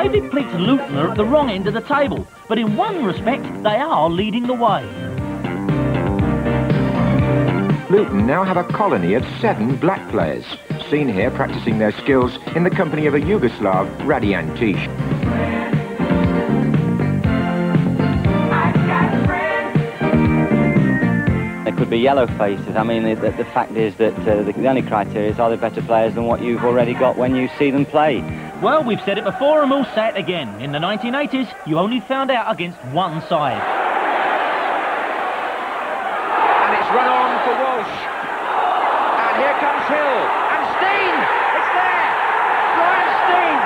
David Pleat's Luton are at the wrong end of the table, but in one respect, they are leading the way. Luton now have a colony of 7 black players, seen here practicing their skills in the company of a Yugoslav, Radian Tish. They could be yellow faces. I mean, the fact is that the only criteria is, are they better players than what you've already got when you see them play? Well, we've said it before and we'll say it again. In the 1980s, you only found out against one side. And it's run on for Walsh. And here comes Hill. And Steen! It's there! Brian Steen!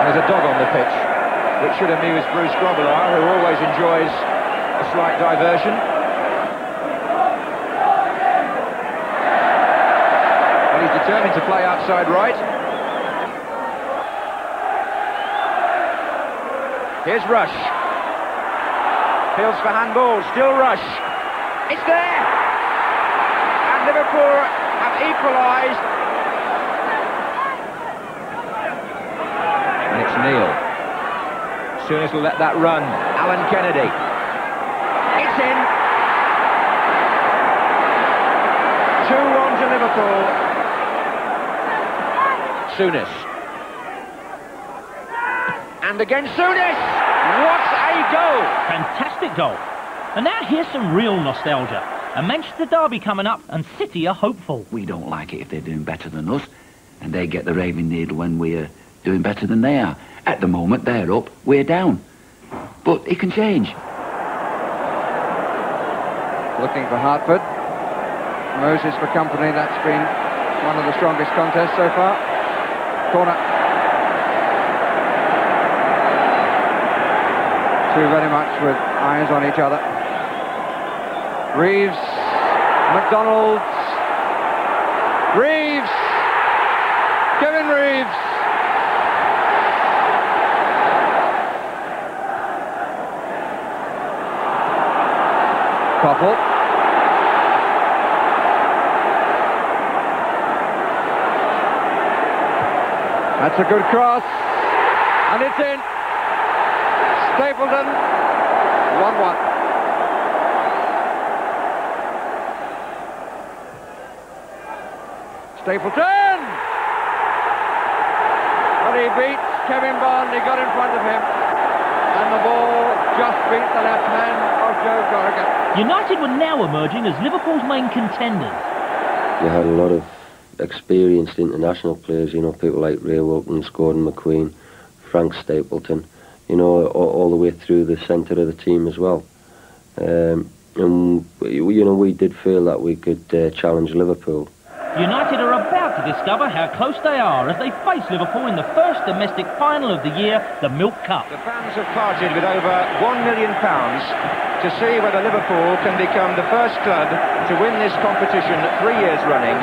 There's a dog on the pitch, which should amuse Bruce Grobbelaar, who always enjoys a slight diversion. But he's determined to play outside right. Here's Rush. Fields for handball, still Rush. It's there! And Liverpool have equalised. And it's Neil. Sooners will let that run. Alan Kennedy. It's in. 2-1 to Liverpool. Souness. And again Souness. What a goal! Fantastic goal. And now here's some real nostalgia. A Manchester derby coming up and City are hopeful. We don't like it if they're doing better than us, and they get the raving needle when we're doing better than they are. At the moment, they're up, we're down. But it can change. Looking for Hartford. Moses for company. That's been one of the strongest contests so far. Corner. Two very much with eyes on each other. Reeves. McDonald. Reeves. Kevin Reeves. Koppel. That's a good cross. And it's in. Stapleton. 1-1. Stapleton! But he beats Kevin Bond. He got in front of him. And the ball just beat the left hand of Joe Corrigan. United were now emerging as Liverpool's main contenders. You had a lot of experienced international players, you know, people like Ray Wilkins, Gordon McQueen, Frank Stapleton, you know, all the way through the centre of the team as well. And, you know, we did feel that we could challenge Liverpool. United are about to discover how close they are as they face Liverpool in the first domestic final of the year, the Milk Cup. The fans have parted with over £1 million to see whether Liverpool can become the first club to win this competition 3 years running,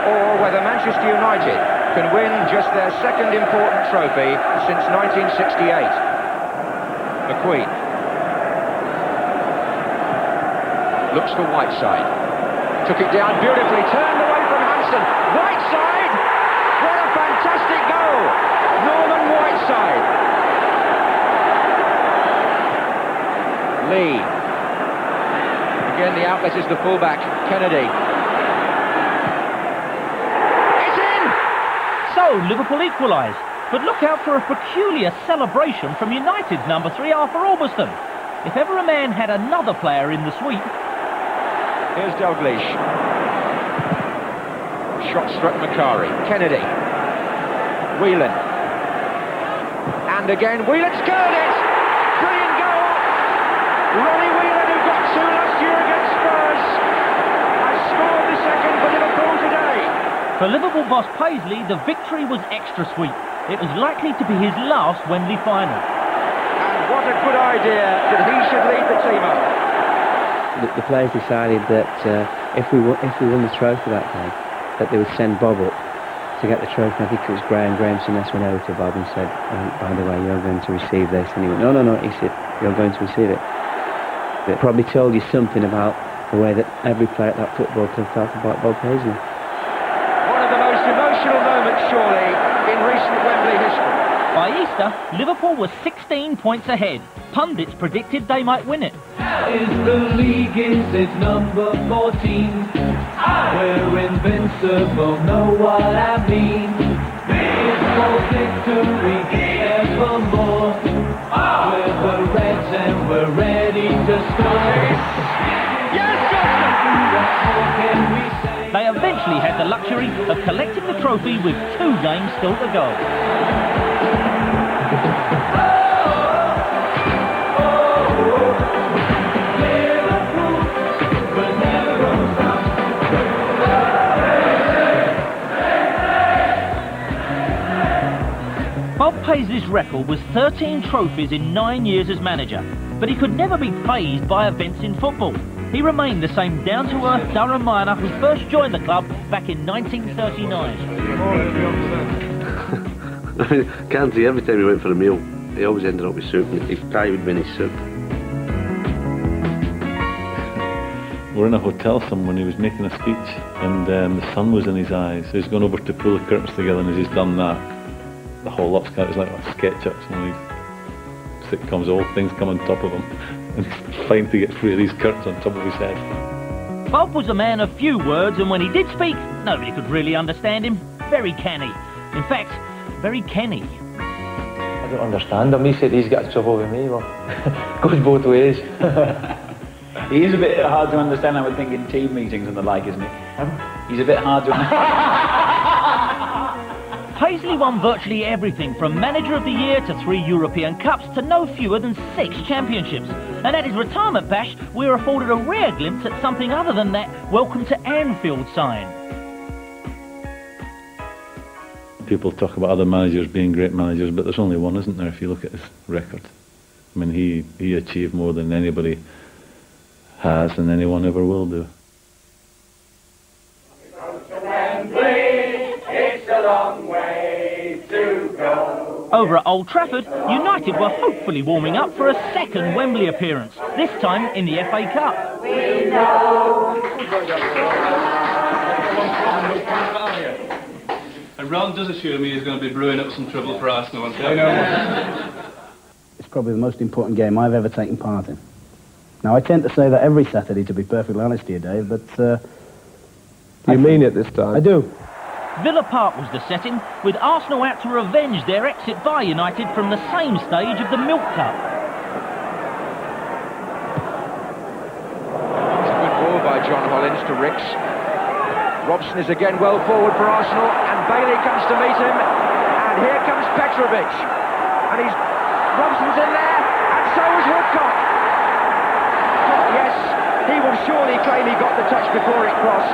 or whether Manchester United can win just their second important trophy since 1968. McQueen looks for Whiteside. Took it down beautifully, turned away from Hansen. Whiteside! What a fantastic goal! Norman Whiteside. Lee. Again, the outlet is the fullback, Kennedy. It's in! So, Liverpool equalise. But look out for a peculiar celebration from United's number 3, Arthur Albiston. If ever a man had another player in the sweep. Here's Dalglish. Shot struck Macari. Kennedy. Whelan. And again, Whelan's curled it! Brilliant goal! Ronnie Whelan, who got 2 last year against Spurs, has scored the second for Liverpool today. For Liverpool boss Paisley, the victory was extra sweet. It was likely to be his last Wembley final. And what a good idea that he should lead the team up. The players decided that if we won the trophy that day, that they would send Bob up to get the trophy. I think it was Grahamson that's went over to Bob and said, oh, by the way, you're going to receive this. And he went, no, he said, you're going to receive it. It probably told you something about the way that every player at that football club felt about Bob Paisley. One of the most emotional emotional moment, surely, in recent Wembley history. By Easter, Liverpool was 16 points ahead. Pundits predicted they might win it. Is the league is its number 14. We're invincible, know what I mean. It's for victory evermore. We're the Reds and we're ready to score. Yes, What can we say? They eventually had the luxury of collecting the trophy with 2 games still to go. Bob Paisley's record was 13 trophies in 9 years as manager, but he could never be fazed by events in football. He remained the same down-to-earth Durham miner who first joined the club back in 1939. Can't see, every time he went for a meal, he always ended up with soup, and if pie would win his soup. We're in a hotel somewhere when he was making a speech, and the sun was in his eyes. So he's gone over to pull the curtains together, and as he's done that, the whole lot's kind of like a sketch up. Some of these sitcoms, all things come on top of him, and it's fine to get through these curtains on top of his head. Bob was a man of few words, and when he did speak, nobody could really understand him. Very canny. In fact, very Kenny. I don't understand him. He said he's got trouble with me. Well, goes both ways. He is a bit hard to understand, I would think, in team meetings and the like, isn't he? He's a bit hard to understand. Paisley won virtually everything from Manager of the Year to 3 European Cups to no fewer than 6 championships. And at his retirement bash, we were afforded a rare glimpse at something other than that "Welcome to Anfield" sign. People talk about other managers being great managers, but there's only one, isn't there, if you look at his record? I mean, he achieved more than anybody has and anyone ever will do. It's a long way to go. Over at Old Trafford, United were hopefully warming up for a second Wembley appearance, this time in the FA Cup. We know. And Ron does assure me he's going to be brewing up some trouble for Arsenal. It's probably the most important game I've ever taken part in. Now, I tend to say that every Saturday, to be perfectly honest with you, Dave, but... you mean it this time? I do. Villa Park was the setting, with Arsenal out to revenge their exit by United from the same stage of the Milk Cup. It's a good ball by John Hollins to Ricks. Robson is again well forward for Arsenal, and Bailey comes to meet him, and here comes Petrovic, and Robson's in there, and so is Woodcock. Yes, he will surely claim he got the touch before it crossed.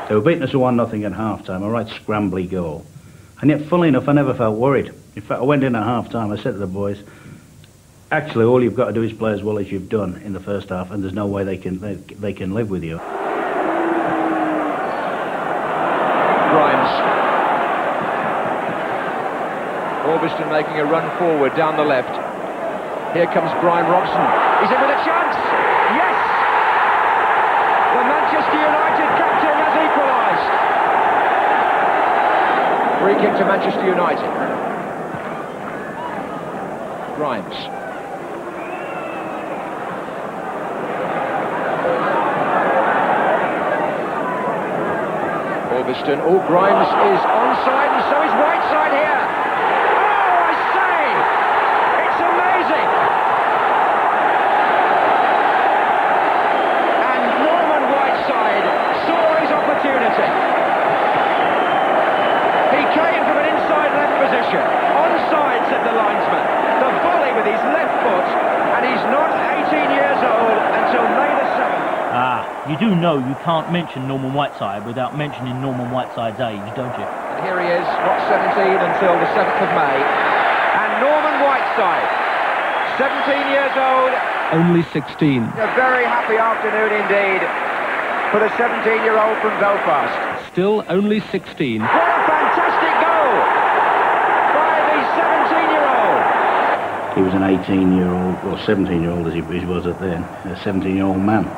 They were beating us 1-0 at half-time, a right scrambly goal. And yet, funnily enough, I never felt worried. In fact, I went in at half-time, I said to the boys, actually, all you've got to do is play as well as you've done in the first half, and there's no way they can live with you. Grimes. Orbiston making a run forward down the left. Here comes Brian Robson. He's in with a chance. Yes! The Manchester United captain has equalised. Free kick to Manchester United. Grimes. Orbiston. Oh, Grimes is onside, and so is Whiteside here. Oh, I say! It's amazing! And Norman Whiteside saw his opportunity. He came from an inside left position. Onside, said the linesman. The volley with his left foot, and he's not 18 years old until May the 7th. Ah, you do know you can't mention Norman Whiteside without mentioning Norman Whiteside's age, don't you? And here he is, not 17 until the 7th of May. And Norman Whiteside, 17 years old. Only 16. A very happy afternoon indeed for the 17-year-old from Belfast. Still only 16. What a fantastic goal by the 17-year-old. He was an 18-year-old, or 17-year-old as he was at then, a 17-year-old man.